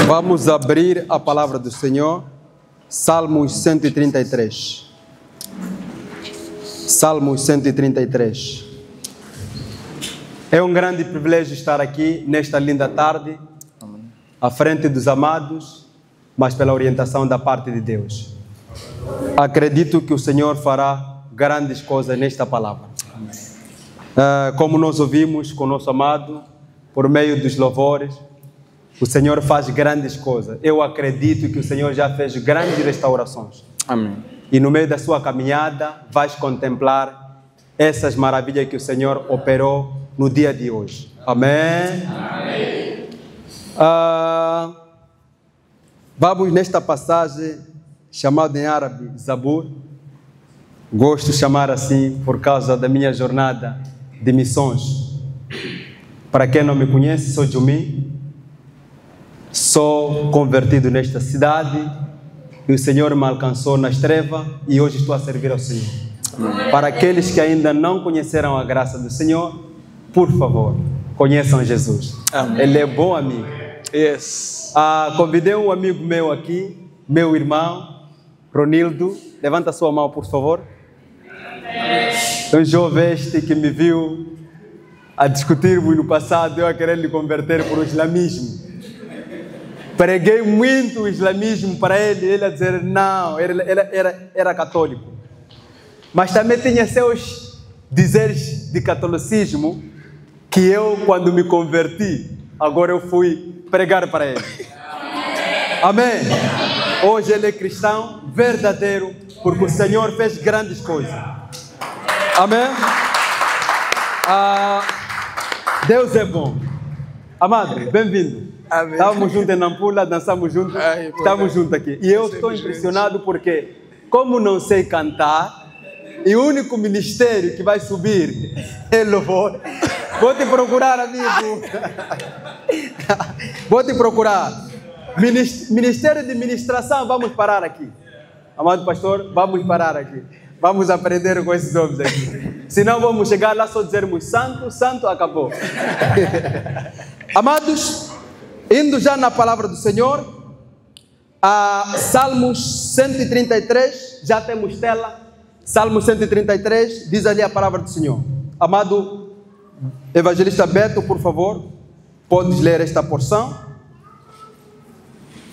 Vamos abrir a palavra do Senhor, Salmos 133. Salmos 133. É um grande privilégio estar aqui nesta linda tarde, à frente dos amados, mas pela orientação da parte de Deus. Acredito que o Senhor fará grandes coisas nesta palavra. Como nós ouvimos com o nosso amado, por meio dos louvores, o Senhor faz grandes coisas. Eu acredito que o Senhor já fez grandes restaurações. Amém. E no meio da sua caminhada, vais contemplar essas maravilhas que o Senhor operou no dia de hoje. Amém? Amém. Vamos nesta passagem, chamada em árabe Zabur. Gosto de chamar assim por causa da minha jornada de missões. Para quem não me conhece, sou Jumi. Sou convertido nesta cidade e o Senhor me alcançou nas trevas e hoje estou a servir ao Senhor. Amém. Para aqueles que ainda não conheceram a graça do Senhor, por favor, conheçam Jesus. Amém. Ele é bom amigo. Yes. Convidei um amigo meu aqui, meu irmão, Ronildo. Levanta a sua mão, por favor. Um jovem este que me viu a discutirmos no passado, eu a querer lhe converter para o islamismo. Preguei muito o islamismo para ele a dizer não, ele era católico. Mas também tinha seus dizeres de catolicismo que eu, quando me converti, agora eu fui pregar para ele. Amém. Hoje ele é cristão verdadeiro, porque o Senhor fez grandes coisas. Amém. Deus é bom. Amado, bem-vindo. Estávamos juntos em Nampula, dançamos juntos, estamos juntos aqui. E eu estou impressionado porque, como não sei cantar, e o único ministério que vai subir é louvor, vou te procurar, amigo. Vou te procurar. Ministério de ministração, vamos parar aqui. Amado pastor, vamos parar aqui. Vamos aprender com esses homens aqui. Senão vamos chegar lá só dizermos santo, santo, acabou. Amados, indo já na palavra do Senhor, Salmos 133, já temos tela. Salmos 133, diz ali a palavra do Senhor. Amado evangelista Beto, por favor, podes ler esta porção.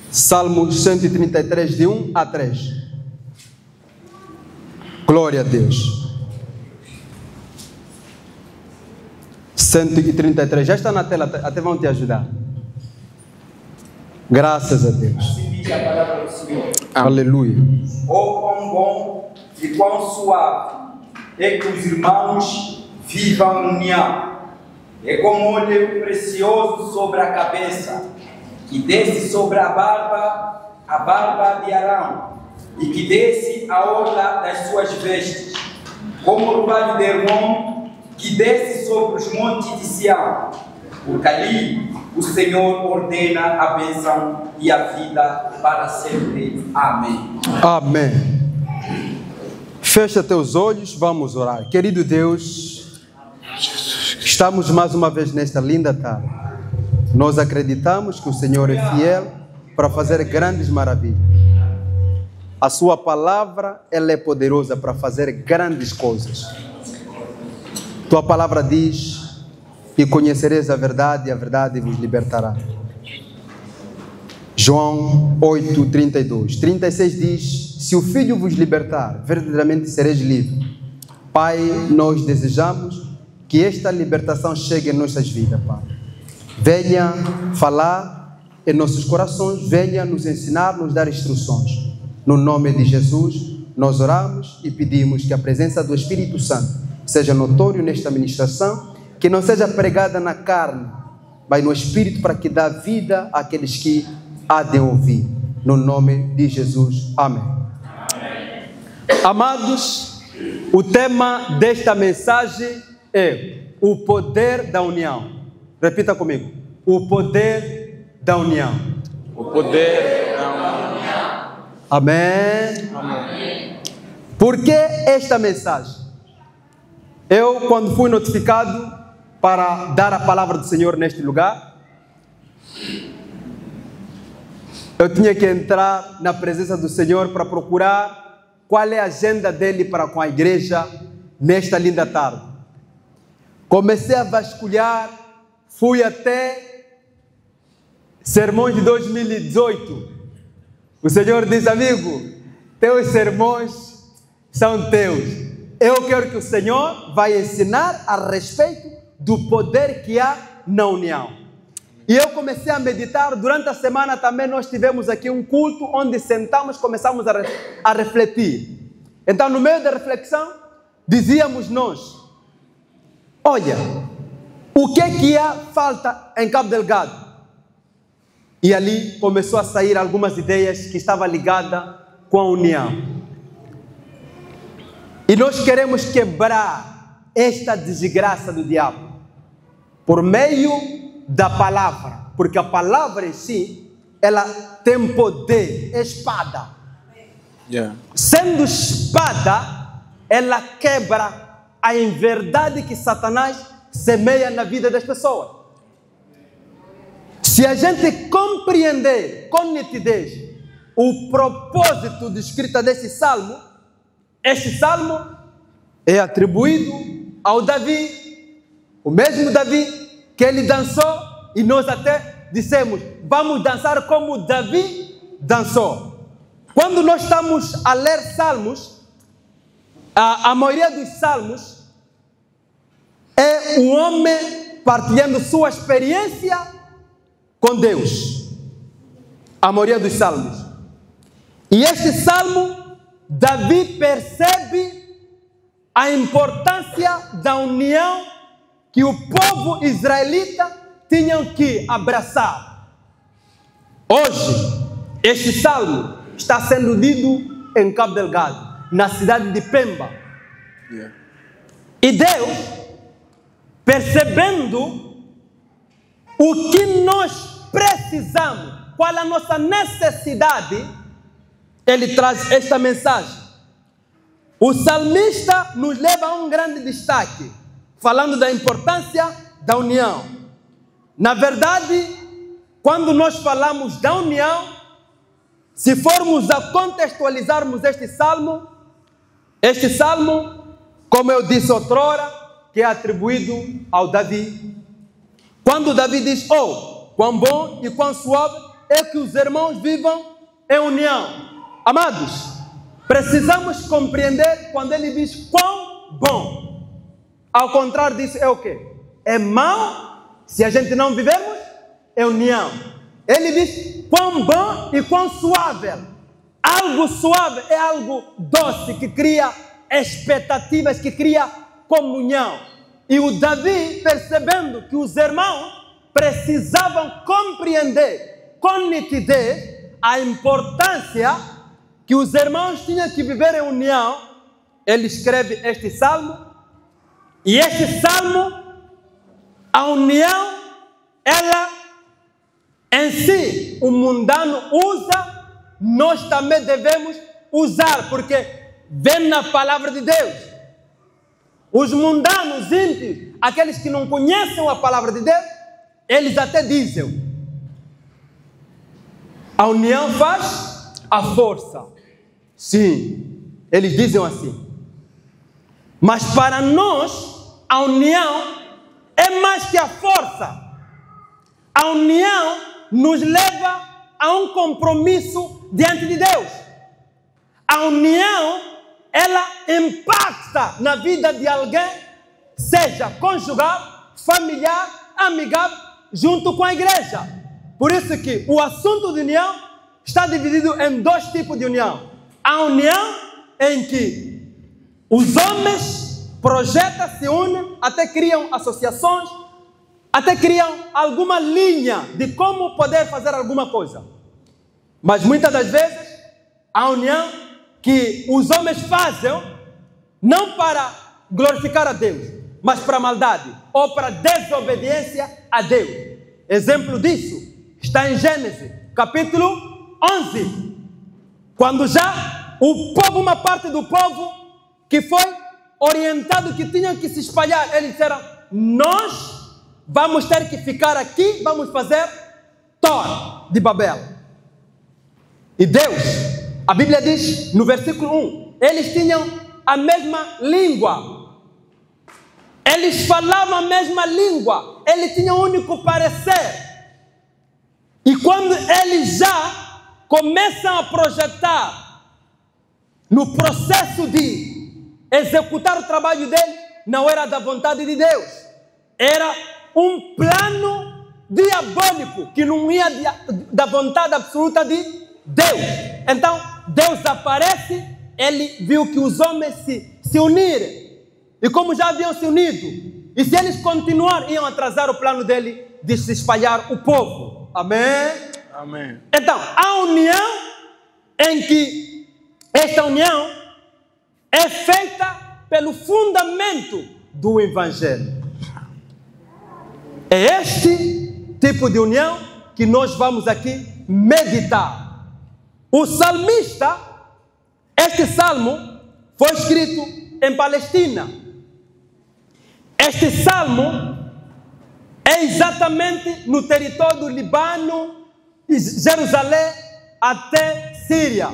Salmos 133, de 1 a 3. Glória a Deus. 133, já está na tela, até vão te ajudar. Graças a Deus. Assim diz a palavra do Senhor. Aleluia. Oh, quão bom e quão suave é que os irmãos vivam em união. É como óleo precioso sobre a cabeça, que desce sobre a barba de Arão, e que desce a orla das suas vestes, como o orvalho de Hermon, que desce sobre os montes de Sião. Porque ali o Senhor ordena a bênção e a vida para sempre. Amém. Amém. Fecha teus olhos, vamos orar. Querido Deus, estamos mais uma vez nesta linda tarde. Nós acreditamos que o Senhor é fiel para fazer grandes maravilhas. A sua palavra, ela é poderosa para fazer grandes coisas. Tua palavra diz: e conhecereis a verdade, e a verdade vos libertará. João 8, 32. 36 diz: se o Filho vos libertar, verdadeiramente sereis livres. Pai, nós desejamos que esta libertação chegue em nossas vidas, Pai. Venha falar em nossos corações, venha nos ensinar, nos dar instruções. No nome de Jesus, nós oramos e pedimos que a presença do Espírito Santo seja notório nesta ministração, que não seja pregada na carne, mas no Espírito, para que dê vida àqueles que há de ouvir. No nome de Jesus. Amém. Amém. Amados, o tema desta mensagem é o poder da união. Repita comigo. O poder da união. O poder da união. Amém. Amém. Por que esta mensagem? Eu, quando fui notificado para dar a palavra do Senhor neste lugar, eu tinha que entrar na presença do Senhor para procurar qual é a agenda dele para com a igreja nesta linda tarde. Comecei a vasculhar, fui até sermões de 2018. O Senhor diz: amigo, teus sermões são teus. Eu quero que o Senhor vai ensinar a respeito do poder que há na união. E eu comecei a meditar. Durante a semana também nós tivemos aqui um culto onde sentamos, começamos a refletir. Então, no meio da reflexão, dizíamos nós: olha, o que é que há falta em Cabo Delgado? E ali começou a sair algumas ideias que estavam ligadas com a união. E nós queremos quebrar esta desgraça do diabo por meio da palavra, porque a palavra em si, ela tem poder, é espada. Sendo espada, ela quebra a inverdade que Satanás semeia na vida das pessoas. Se a gente compreender com nitidez o propósito de escrita desse salmo, este salmo é atribuído ao Davi, o mesmo Davi que ele dançou, e nós até dissemos: vamos dançar como Davi dançou. Quando nós estamos a ler salmos, a maioria dos salmos é o homem partilhando sua experiência com Deus. A maioria dos salmos. E este salmo, Davi percebe a importância da união que o povo israelita tinha que abraçar. Hoje, este salmo está sendo lido em Cabo Delgado, na cidade de Pemba. E Deus, percebendo o que nós precisamos, qual a nossa necessidade, ele traz esta mensagem. O salmista nos leva a um grande destaque, falando da importância da união. Na verdade, quando nós falamos da união, se formos a contextualizarmos este salmo, como eu disse outrora, que é atribuído ao Davi. Quando Davi diz: oh, quão bom e quão suave é que os irmãos vivam em união. Amados, precisamos compreender quando ele diz quão bom. Ao contrário disso, é o quê? É mau se a gente não vivemos em união. Ele diz quão bom e quão suave. Algo suave é algo doce, que cria expectativas, que cria comunhão. E o Davi, percebendo que os irmãos precisavam compreender com nitidez a importância que os irmãos tinham que viver em união, ele escreve este salmo. E este salmo, a união, ela em si, o mundano usa, nós também devemos usar, porque vem na palavra de Deus. Os mundanos, ímpios, aqueles que não conhecem a palavra de Deus, eles até dizem: a união faz a força. Sim, eles dizem assim. Mas para nós, a união é mais que a força. A união nos leva a um compromisso diante de Deus. A união, ela impacta na vida de alguém, seja conjugal, familiar, amigável, junto com a igreja. Por isso que o assunto de união está dividido em dois tipos de união. A união em que os homens projetam, se unem, até criam associações, até criam alguma linha de como poder fazer alguma coisa. Mas muitas das vezes, a união que os homens fazem, não para glorificar a Deus, mas para maldade, ou para desobediência a Deus. Exemplo disso está em Gênesis, capítulo 11. Quando já o povo, uma parte do povo que foi orientado que tinham que se espalhar, eles disseram: nós vamos ter que ficar aqui, vamos fazer Torre de Babel. E Deus, a Bíblia diz no versículo 1, eles tinham a mesma língua. Eles falavam a mesma língua. Eles tinham um único parecer. E quando eles já começam a projetar no processo de executar o trabalho dele, não era da vontade de Deus. Era um plano diabólico que não ia da vontade absoluta de Deus. Então, Deus aparece, ele viu que os homens se uniram. E como já haviam se unido, e se eles continuarem, iam atrasar o plano dele de se espalhar o povo. Amém? Amém. Então, a união em que esta união é feita pelo fundamento do Evangelho. É este tipo de união que nós vamos aqui meditar. O salmista, este salmo foi escrito em Palestina. Este salmo é exatamente no território do Líbano, Jerusalém até Síria.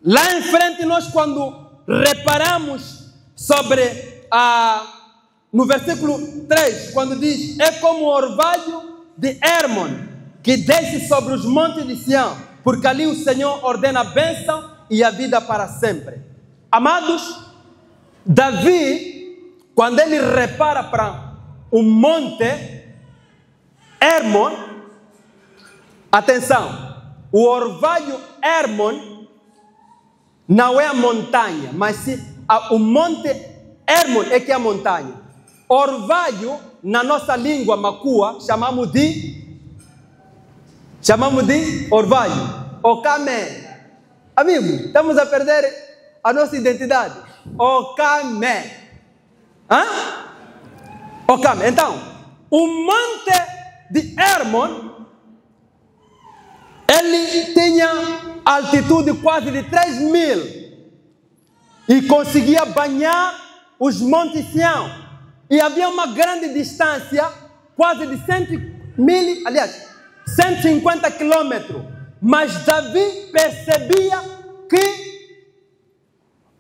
Lá em frente, nós quando reparamos sobre no versículo 3, quando diz: é como o orvalho de Hermon, que desce sobre os montes de Sião, porque ali o Senhor ordena a bênção e a vida para sempre. Amados, Davi, quando ele repara para o monte Hermon, atenção, o orvalho Hermon não é a montanha, mas o monte Hermon é que é a montanha. Orvalho, na nossa língua macua, chamamos de orvalho, Okame. Amigos, estamos a perder a nossa identidade. Okame. Okame. Então, o monte de Hermon, ele tinha altitude quase de 3.000 e conseguia banhar os montes Sião. E havia uma grande distância, quase de 150 quilômetros. Mas Davi percebia que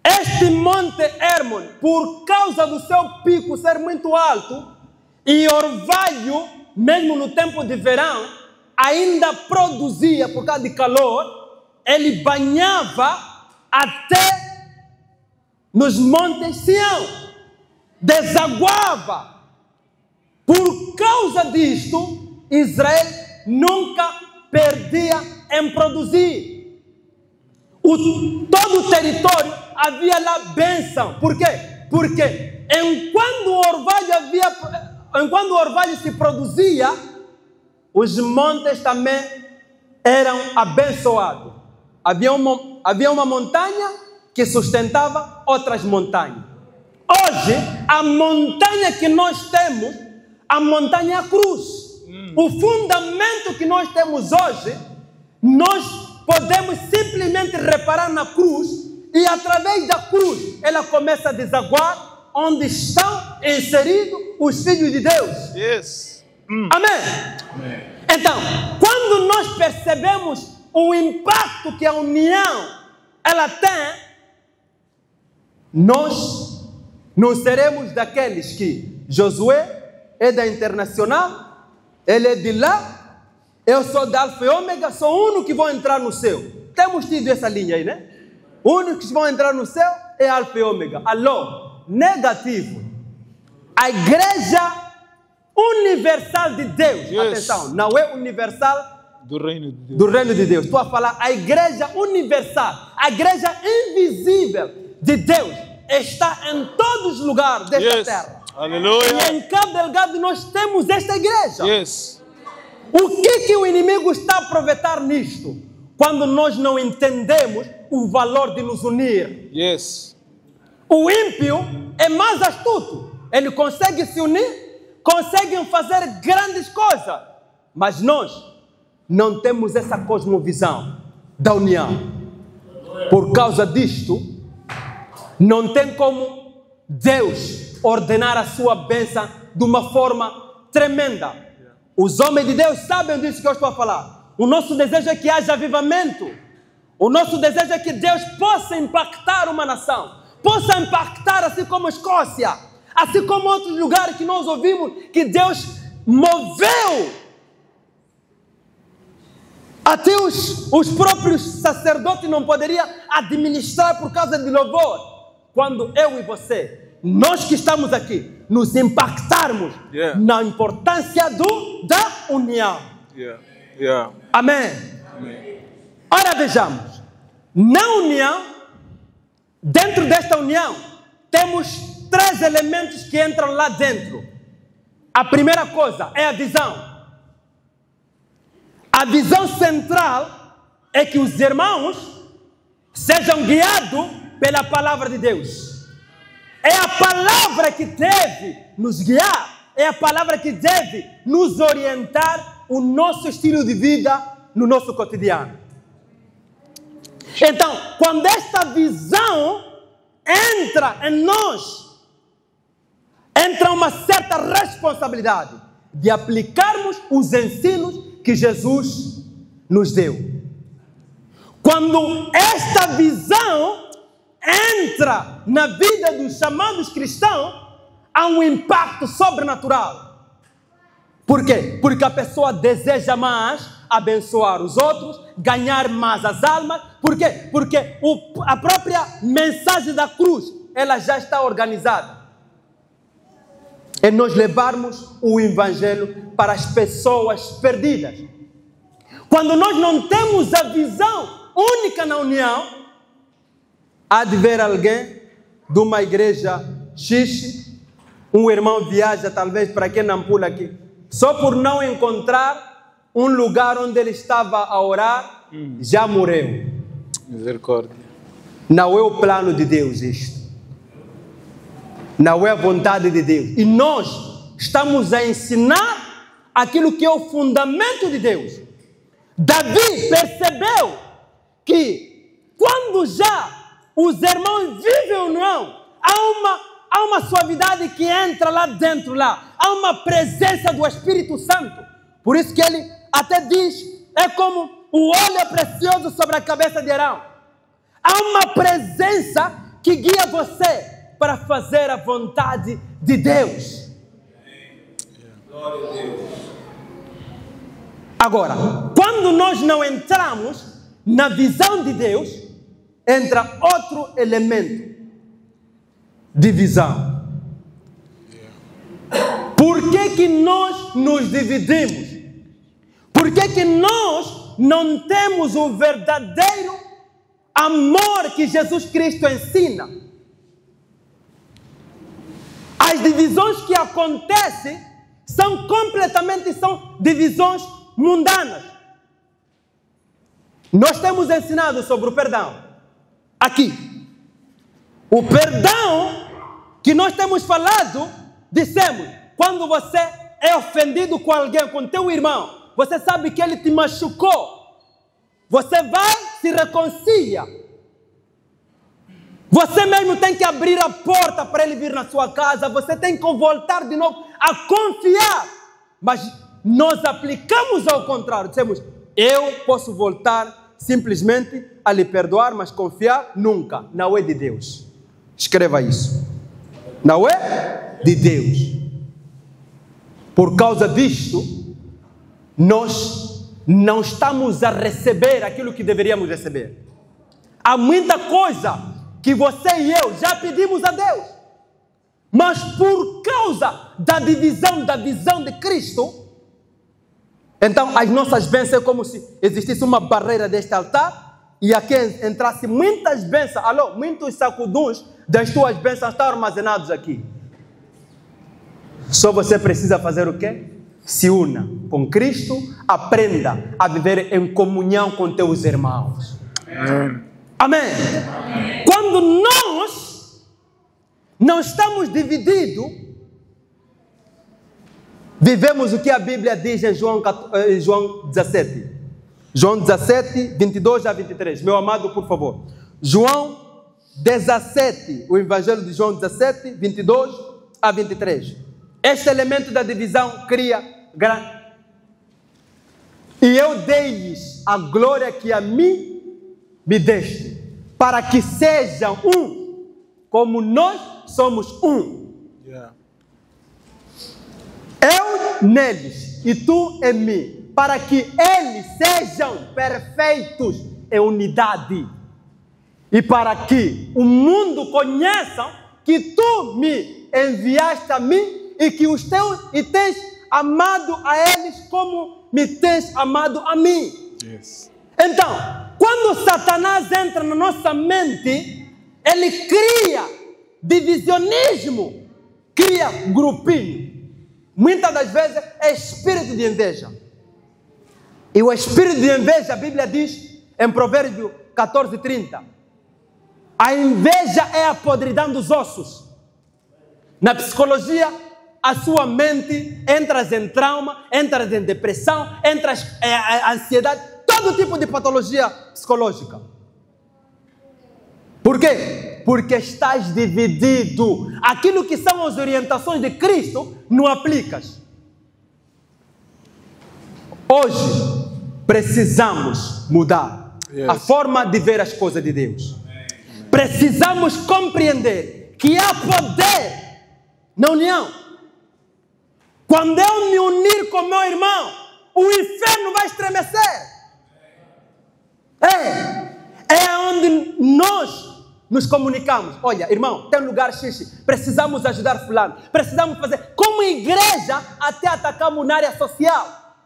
este monte Hermon, por causa do seu pico ser muito alto, e orvalho, mesmo no tempo de verão, ainda produzia, por causa de calor, ele banhava até nos montes Sião, desaguava. Por causa disto, Israel nunca perdia em produzir. Todo o território havia lá bênção. Por quê? Porque enquanto o orvalho se produzia, os montes também eram abençoados. Havia uma montanha que sustentava outras montanhas. Hoje, a montanha que nós temos, a montanha é a cruz. O fundamento que nós temos hoje, nós podemos simplesmente reparar na cruz e através da cruz ela começa a desaguar onde estão inseridos os filhos de Deus. Yes. Amém? Amém. Então, quando nós percebemos o impacto que a união ela tem, nós não seremos daqueles que Josué é da Internacional, ele é de lá, eu sou da Alfa e Ômega, sou o único que vou entrar no céu. Temos tido essa linha aí, né? O único que vão entrar no céu é Alfa e Ômega. Alô, negativo. A igreja universal de Deus, Yes. atenção, não é universal Do reino de Deus. do reino de Deus. Estou a falar a igreja universal, a igreja invisível de Deus está em todos os lugares desta Yes. terra. Aleluia. E em cada lugar nós temos esta igreja. Yes. O que o inimigo está a aproveitar nisto? Quando nós não entendemos o valor de nos unir. Yes. O ímpio é mais astuto. Ele consegue se unir, consegue fazer grandes coisas. Mas nós não temos essa cosmovisão da união. Por causa disto, não tem como Deus ordenar a sua bênção de uma forma tremenda. Os homens de Deus sabem disso que eu estou a falar. O nosso desejo é que haja avivamento. O nosso desejo é que Deus possa impactar uma nação. Possa impactar assim como a Escócia. Assim como outros lugares que nós ouvimos que Deus moveu. Até os próprios sacerdotes não poderiam administrar por causa de louvor. Quando eu e você, nós que estamos aqui, nos impactarmos na importância da união. Amém. Ora, vejamos. Na união, dentro desta união, temos 3 elementos que entram lá dentro. A primeira coisa é a visão. A visão central é que os irmãos sejam guiados pela palavra de Deus. É a palavra que deve nos guiar, é a palavra que deve nos orientar o nosso estilo de vida no nosso cotidiano. Então, quando esta visão entra em nós, entra uma certa responsabilidade de aplicarmos os ensinos que Jesus nos deu. Quando esta visão entra na vida dos chamados cristãos, há um impacto sobrenatural. Por quê? Porque a pessoa deseja mais abençoar os outros, ganhar mais as almas. Por quê? Porque a própria mensagem da cruz, ela já está organizada. É nós levarmos o evangelho para as pessoas perdidas. Quando nós não temos a visão única na união, há de ver alguém de uma igreja X, um irmão viaja talvez para quem não pula aqui, só por não encontrar um lugar onde ele estava a orar, já morreu. Misericórdia. Não é o plano de Deus isto. Não é a vontade de Deus. E nós estamos a ensinar aquilo que é o fundamento de Deus. Davi percebeu que quando já os irmãos vivem ou não, há uma suavidade que entra lá dentro, há uma presença do Espírito Santo. Por isso que ele até diz, é como o óleo precioso sobre a cabeça de Arão. Há uma presença que guia você para fazer a vontade de Deus. Glória a Deus. Agora, quando nós não entramos na visão de Deus, entra outro elemento de visão. Por que nós nos dividimos? Por que nós não temos o verdadeiro amor que Jesus Cristo ensina? As divisões que acontecem são divisões mundanas. Nós temos ensinado sobre o perdão. Aqui. O perdão que nós temos falado, dissemos, quando você é ofendido com alguém, com teu irmão, você sabe que ele te machucou, você vai, se reconcilia. Você mesmo tem que abrir a porta para ele vir na sua casa, você tem que voltar de novo a confiar. Mas nós aplicamos ao contrário, dizemos, eu posso voltar simplesmente a lhe perdoar, mas confiar nunca. Não é de Deus. Escreva isso. Não é de Deus. Por causa disto, nós não estamos a receber aquilo que deveríamos receber. Há muita coisa que você e eu já pedimos a Deus, mas por causa da divisão da visão de Cristo, então as nossas bênçãos é como se existisse uma barreira deste altar e aqui entrasse muitas bênçãos, muitos sacuduns das tuas bênçãos estão armazenados aqui. Só você precisa fazer o quê? Se una com Cristo, aprenda a viver em comunhão com teus irmãos. Amém. Amém. Quando nós não estamos divididos, vivemos o que a Bíblia diz em João 17. João 17, 22 a 23. Meu amado, por favor. João 17, o Evangelho de João 17, 22 a 23. Este elemento da divisão cria grande. E eu dei-lhes a glória que a mim me deste, para que sejam um, como nós somos um. Yeah. Eu neles e tu em mim, para que eles sejam perfeitos em unidade. E para que o mundo conheça que tu me enviaste a mim e que os teus e tens amado a eles como me tens amado a mim. Yes. Então, quando Satanás entra na nossa mente, ele cria divisionismo, cria grupinho. Muitas das vezes é espírito de inveja. E o espírito de inveja, a Bíblia diz em Provérbios 14:30, a inveja é a podridão dos ossos. Na psicologia, a sua mente entra em trauma, entra em depressão, entra em ansiedade, todo tipo de patologia psicológica. Por quê? Porque estás dividido. Aquilo que são as orientações de Cristo, não aplicas. Hoje, precisamos mudar a forma de ver as coisas de Deus. Precisamos compreender que há poder na união. Quando eu me unir com meu irmão, o inferno vai estremecer. É onde nós nos comunicamos. Olha, irmão, tem lugar xixi, precisamos ajudar fulano, precisamos fazer. Como igreja, até atacamos na área social.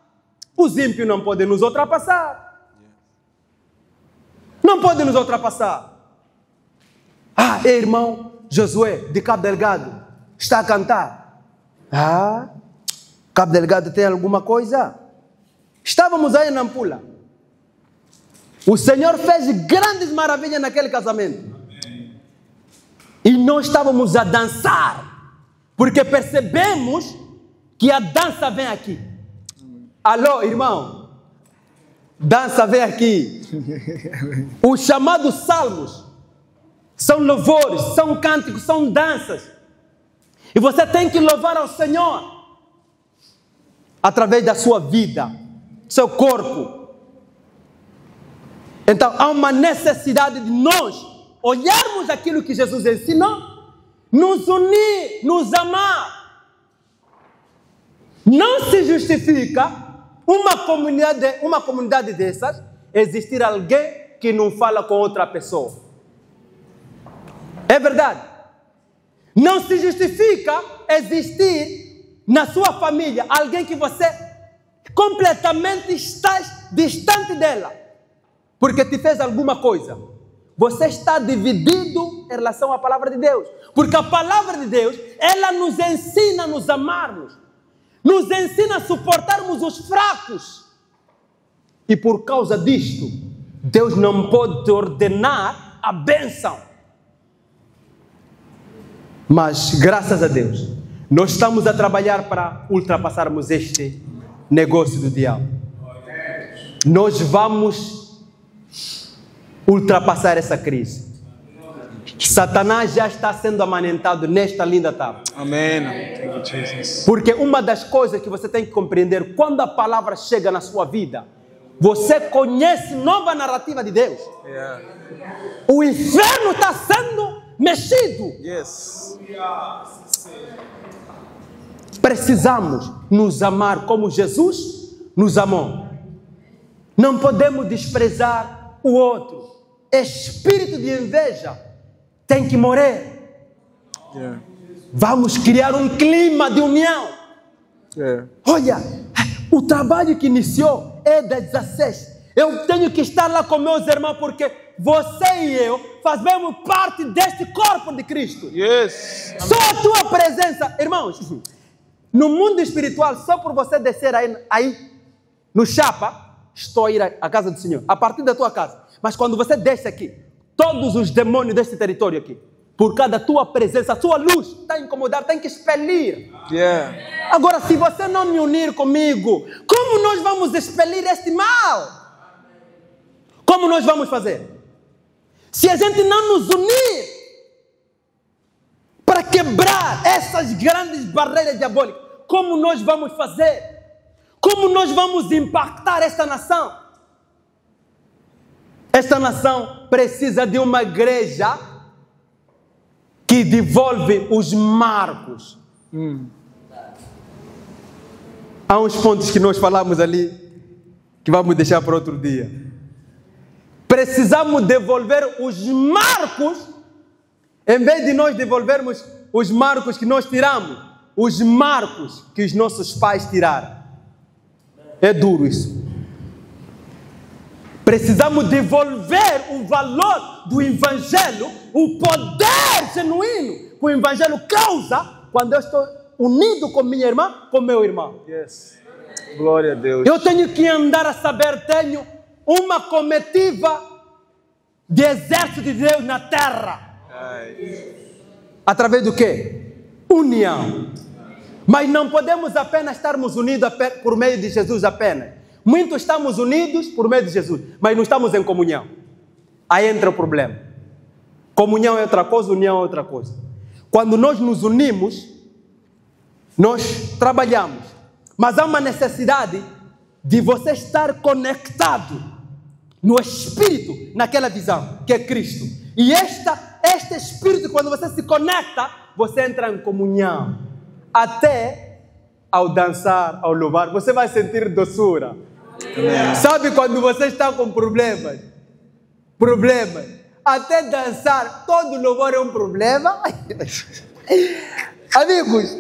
Os ímpios não podem nos ultrapassar. Não podem nos ultrapassar. Irmão Josué, de Cabo Delgado, está a cantar. Cabo Delgado tem alguma coisa? Estávamos aí na Nampula. O Senhor fez grandes maravilhas naquele casamento. E nós estávamos a dançar, porque percebemos que a dança vem aqui. Alô, irmão? Dança vem aqui. Os chamados salmos são louvores, são cânticos, são danças. E você tem que louvar ao Senhor através da sua vida, seu corpo. Então, há uma necessidade de nós olharmos aquilo que Jesus ensinou, nos unir, nos amar. Não se justifica uma comunidade dessas existir alguém que não fala com outra pessoa. É verdade. Não se justifica existir na sua família alguém que você completamente está distante dela, porque te fez alguma coisa. Você está dividido em relação à palavra de Deus, porque a palavra de Deus, ela nos ensina a nos amarmos, nos ensina a suportarmos os fracos. E por causa disto, Deus não pode ordenar a bênção. Mas, graças a Deus, nós estamos a trabalhar para ultrapassarmos este negócio do diabo. Nós vamos ultrapassar essa crise. Satanás já está sendo amanentado nesta linda tábua. Amém. Thank you, Jesus. Porque uma das coisas que você tem que compreender, quando a palavra chega na sua vida, você conhece nova narrativa de Deus. Yeah. O inferno está sendo mexido. Yes. Precisamos nos amar como Jesus nos amou. Não podemos desprezar o outro. Espírito de inveja tem que morrer. Yeah. Vamos criar um clima de união. Yeah. Olha, o trabalho que iniciou é das 16. Eu tenho que estar lá com meus irmãos, porque você e eu fazemos parte deste corpo de Cristo. Yes. Só a tua presença, irmãos, no mundo espiritual, só por você descer aí no chapa, estou a ir à casa do Senhor, a partir da tua casa. Mas quando você desce aqui, todos os demônios deste território aqui, por causa da tua presença, a tua luz está a incomodar, tem que expelir. Yeah. Agora, se você não me unir comigo, como nós vamos expelir este mal? Como nós vamos fazer? Se a gente não nos unir para quebrar quebrar essas grandes barreiras diabólicas. Como nós vamos fazer? Como nós vamos impactar esta nação? Esta nação precisa de uma igreja que devolve os marcos. Há uns pontos que nós falamos ali, que vamos deixar para outro dia. Precisamos devolver os marcos, em vez de nós devolvermos os marcos que nós tiramos, os marcos que os nossos pais tiraram. É duro isso. Precisamos devolver o valor do Evangelho, o poder genuíno que o Evangelho causa quando eu estou unido com minha irmã, com meu irmão. Yes. Glória a Deus. Eu tenho que andar a saber, tenho uma comitiva de exército de Deus na terra. Através do quê? União. Mas não podemos apenas estarmos unidos por meio de Jesus apenas. Muitos estamos unidos por meio de Jesus, mas não estamos em comunhão. Aí entra o problema. Comunhão é outra coisa, união é outra coisa. Quando nós nos unimos, nós trabalhamos. Mas há uma necessidade de você estar conectado no Espírito, naquela visão, que é Cristo. E este Espírito, quando você se conecta, você entra em comunhão. Até ao dançar, ao louvar, você vai sentir doçura. Sabe quando você está com problemas? Até dançar, todo louvor é um problema. Amigos,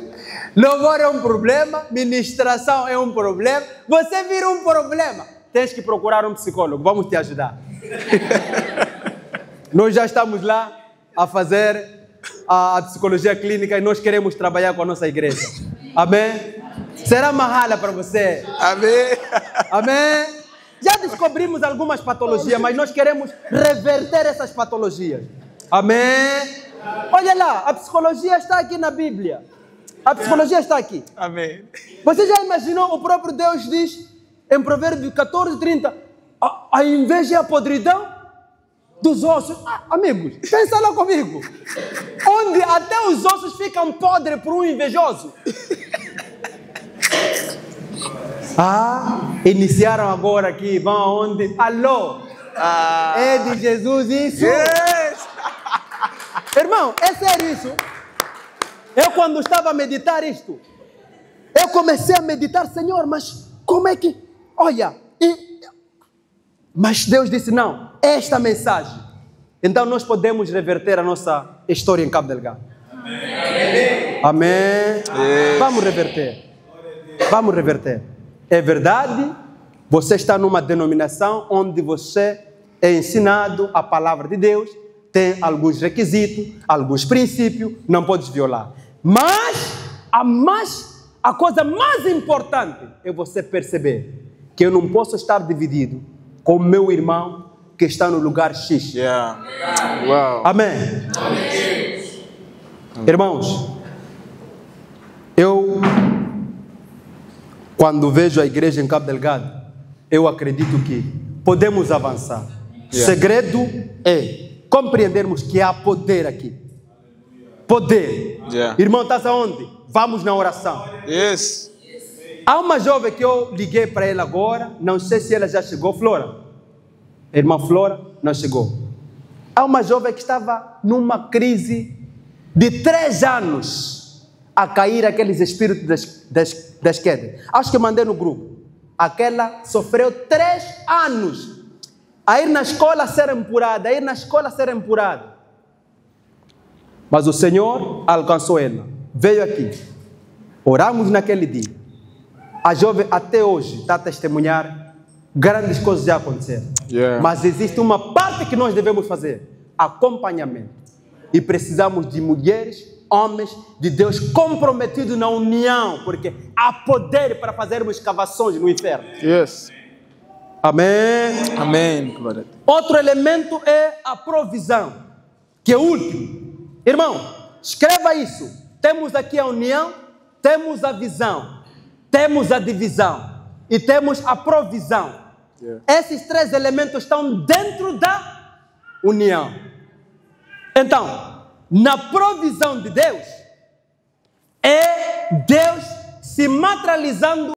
louvor é um problema, ministração é um problema. Você vira um problema. Tens que procurar um psicólogo, vamos te ajudar. Nós já estamos lá a fazer a psicologia clínica e nós queremos trabalhar com a nossa igreja. Amém? Será mahala para você. Amém. Amém? Já descobrimos algumas patologias, mas nós queremos reverter essas patologias. Amém? Olha lá, a psicologia está aqui na Bíblia. A psicologia está aqui. Amém. Você já imaginou? O próprio Deus diz em Provérbios 14:30, a inveja e a podridão dos ossos. Amigos, pensa lá comigo. Onde até os ossos ficam podres por um invejoso. Iniciaram agora aqui, vão aonde? Alô? É de Jesus isso? Yes. Irmão, é sério isso? Eu quando estava a meditar isto, eu comecei a meditar, Senhor, mas como é que... Olha, mas Deus disse, não, esta mensagem. Então nós podemos reverter a nossa história em Cabo Delgado. Amém. Amém. Yes. Vamos reverter. Vamos reverter. É verdade, você está numa denominação onde você é ensinado a palavra de Deus, tem alguns requisitos, alguns princípios, não podes violar. Mas a coisa mais importante é você perceber que eu não posso estar dividido com o meu irmão que está no lugar X. Yeah. Wow. Amém. Amém. Irmãos, quando vejo a igreja em Cabo Delgado, eu acredito que podemos avançar. O segredo é compreendermos que há poder aqui. Poder. Irmão, estás aonde? Vamos na oração. Yes. Há uma jovem que eu liguei para ela agora, não sei se ela já chegou, Flora. Irmã Flora, não chegou. Há uma jovem que estava numa crise de 3 anos a cair aqueles espíritos das quedas. Acho que eu mandei no grupo. Aquela sofreu 3 anos a ir na escola ser empurrada, Mas o Senhor alcançou ela. Veio aqui. Oramos naquele dia. A jovem até hoje está a testemunhar. Grandes coisas já aconteceram. Mas existe uma parte que nós devemos fazer. Acompanhamento. E precisamos de mulheres, homens de Deus comprometidos na união. Porque há poder para fazermos escavações no inferno. Yes. Amém. Amém. Outro elemento é a provisão. Que é o último. Irmão, escreva isso. Temos aqui a união, temos a visão, temos a divisão e temos a provisão. Esses 3 elementos estão dentro da união. Então, na provisão de Deus, é Deus se materializando